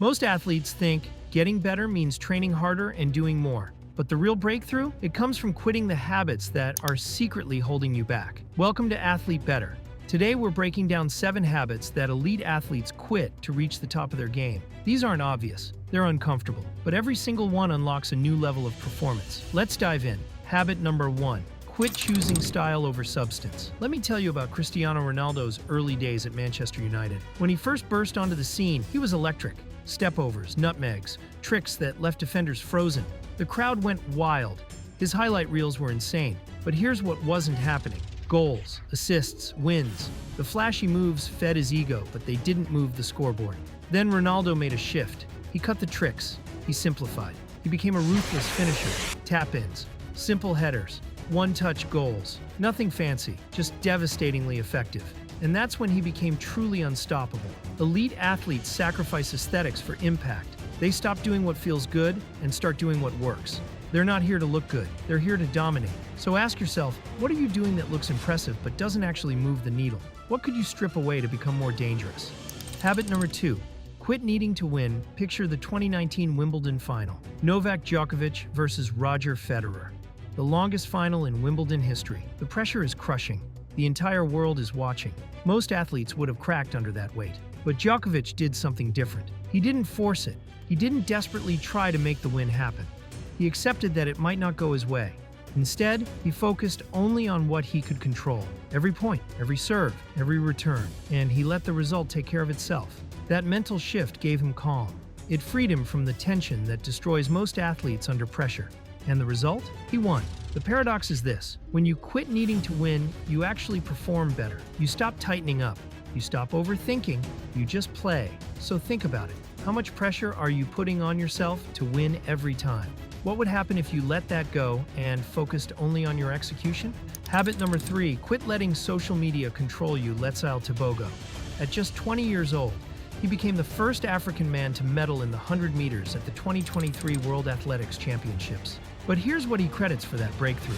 Most athletes think getting better means training harder and doing more. But the real breakthrough? It comes from quitting the habits that are secretly holding you back. Welcome to Athlete Better. Today we're breaking down 7 habits that elite athletes quit to reach the top of their game. These aren't obvious, they're uncomfortable, but every single one unlocks a new level of performance. Let's dive in. Habit number 1. Quit choosing style over substance. Let me tell you about Cristiano Ronaldo's early days at Manchester United. When he first burst onto the scene, he was electric. Stepovers, nutmegs, tricks that left defenders frozen. The crowd went wild. His highlight reels were insane. But here's what wasn't happening. Goals, assists, wins. The flashy moves fed his ego, but they didn't move the scoreboard. Then Ronaldo made a shift. He cut the tricks. He simplified. He became a ruthless finisher. Tap-ins, simple headers, one-touch goals. Nothing fancy, just devastatingly effective. And that's when he became truly unstoppable. Elite athletes sacrifice aesthetics for impact. They stop doing what feels good and start doing what works. They're not here to look good, they're here to dominate. So ask yourself, what are you doing that looks impressive but doesn't actually move the needle? What could you strip away to become more dangerous? Habit number 2. Quit needing to win. Picture the 2019 Wimbledon final. Novak Djokovic versus Roger Federer. The longest final in Wimbledon history. The pressure is crushing. The entire world is watching. Most athletes would have cracked under that weight. But Djokovic did something different. He didn't force it. He didn't desperately try to make the win happen. He accepted that it might not go his way. Instead, he focused only on what he could control. Every point, every serve, every return. And he let the result take care of itself. That mental shift gave him calm. It freed him from the tension that destroys most athletes under pressure. And the result? He won. The paradox is this. When you quit needing to win, you actually perform better. You stop tightening up. You stop overthinking. You just play. So think about it. How much pressure are you putting on yourself to win every time? What would happen if you let that go and focused only on your execution? Habit number 3. Quit letting social media control you. Letsail Tebogo. At just 20 years old, he became the first African man to medal in the 100 meters at the 2023 World Athletics Championships. But here's what he credits for that breakthrough.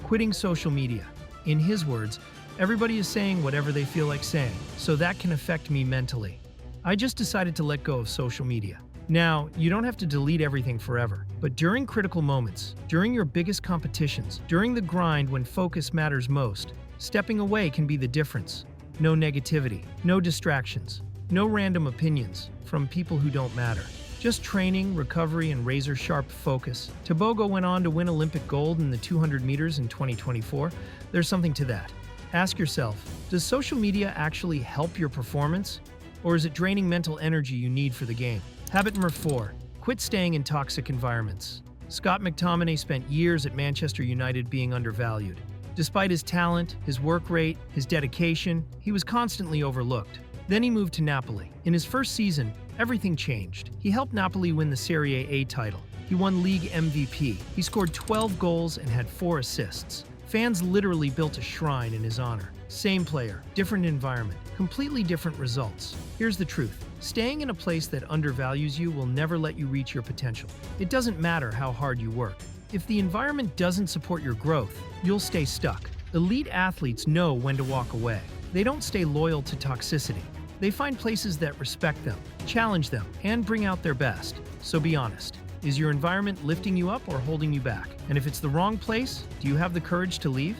Quitting social media. In his words, everybody is saying whatever they feel like saying, so that can affect me mentally. I just decided to let go of social media. Now, you don't have to delete everything forever, but during critical moments, during your biggest competitions, during the grind when focus matters most, stepping away can be the difference. No negativity, no distractions, no random opinions from people who don't matter. Just training, recovery, and razor-sharp focus. Tebogo went on to win Olympic gold in the 200 meters in 2024. There's something to that. Ask yourself, does social media actually help your performance? Or is it draining mental energy you need for the game? Habit number 4. Quit staying in toxic environments. Scott McTominay spent years at Manchester United being undervalued. Despite his talent, his work rate, his dedication, he was constantly overlooked. Then he moved to Napoli. In his first season, everything changed. He helped Napoli win the Serie A title. He won league MVP. He scored 12 goals and had 4 assists. Fans literally built a shrine in his honor. Same player, different environment, completely different results. Here's the truth. Staying in a place that undervalues you will never let you reach your potential. It doesn't matter how hard you work. If the environment doesn't support your growth, you'll stay stuck. Elite athletes know when to walk away. They don't stay loyal to toxicity. They find places that respect them, challenge them, and bring out their best. So be honest. Is your environment lifting you up or holding you back? And if it's the wrong place, do you have the courage to leave?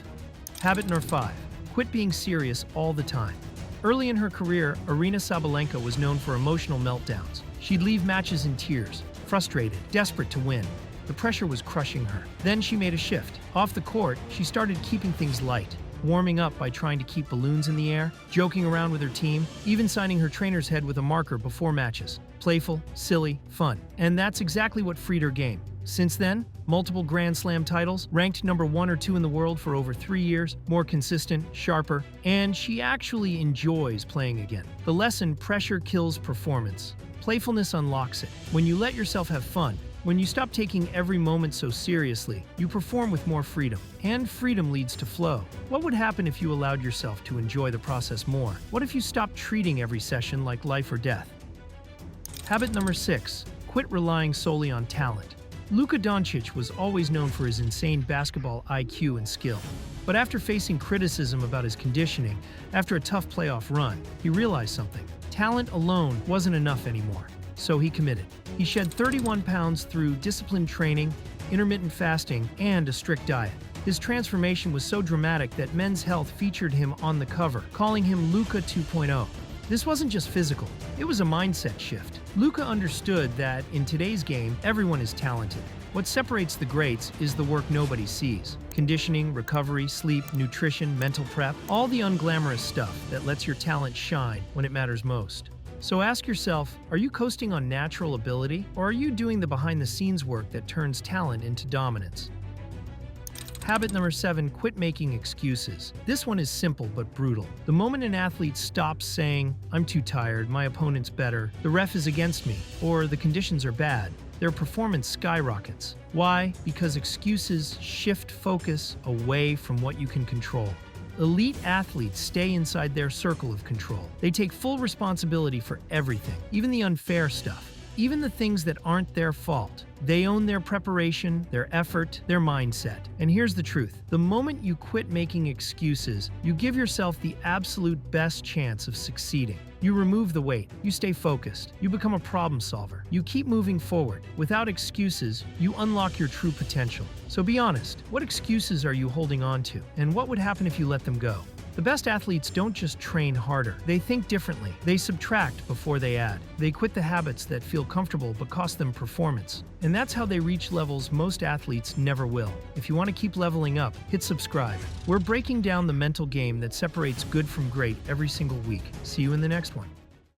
Habit number 5. Quit being serious all the time. Early in her career, Aryna Sabalenka was known for emotional meltdowns. She'd leave matches in tears, frustrated, desperate to win. The pressure was crushing her. Then she made a shift. Off the court, she started keeping things light, warming up by trying to keep balloons in the air, joking around with her team, even signing her trainer's head with a marker before matches. Playful, silly, fun. And that's exactly what freed her game. Since then, multiple Grand Slam titles, ranked number 1 or 2 in the world for over 3 years, more consistent, sharper, and she actually enjoys playing again. The lesson: pressure kills performance. Playfulness unlocks it. When you let yourself have fun, when you stop taking every moment so seriously, you perform with more freedom. And freedom leads to flow. What would happen if you allowed yourself to enjoy the process more? What if you stopped treating every session like life or death? Habit number 6. Quit relying solely on talent. Luka Doncic was always known for his insane basketball IQ and skill. But after facing criticism about his conditioning, after a tough playoff run, he realized something. Talent alone wasn't enough anymore. So he committed. He shed 31 pounds through disciplined training, intermittent fasting, and a strict diet. His transformation was so dramatic that Men's Health featured him on the cover, calling him Luka 2.0. This wasn't just physical, it was a mindset shift. Luka understood that in today's game, everyone is talented. What separates the greats is the work nobody sees. Conditioning, recovery, sleep, nutrition, mental prep, all the unglamorous stuff that lets your talent shine when it matters most. So ask yourself, are you coasting on natural ability, or are you doing the behind-the-scenes work that turns talent into dominance? Habit number 7, quit making excuses. This one is simple but brutal. The moment an athlete stops saying, "I'm too tired, my opponent's better, the ref is against me," or "the conditions are bad," their performance skyrockets. Why? Because excuses shift focus away from what you can control. Elite athletes stay inside their circle of control. They take full responsibility for everything, even the unfair stuff. Even the things that aren't their fault. They own their preparation, their effort, their mindset. And here's the truth. The moment you quit making excuses, you give yourself the absolute best chance of succeeding. You remove the weight. You stay focused. You become a problem solver. You keep moving forward. Without excuses, you unlock your true potential. So be honest. What excuses are you holding on to? And what would happen if you let them go? The best athletes don't just train harder, they think differently. They subtract before they add. They quit the habits that feel comfortable but cost them performance. And that's how they reach levels most athletes never will. If you want to keep leveling up, hit subscribe. We're breaking down the mental game that separates good from great every single week. See you in the next one.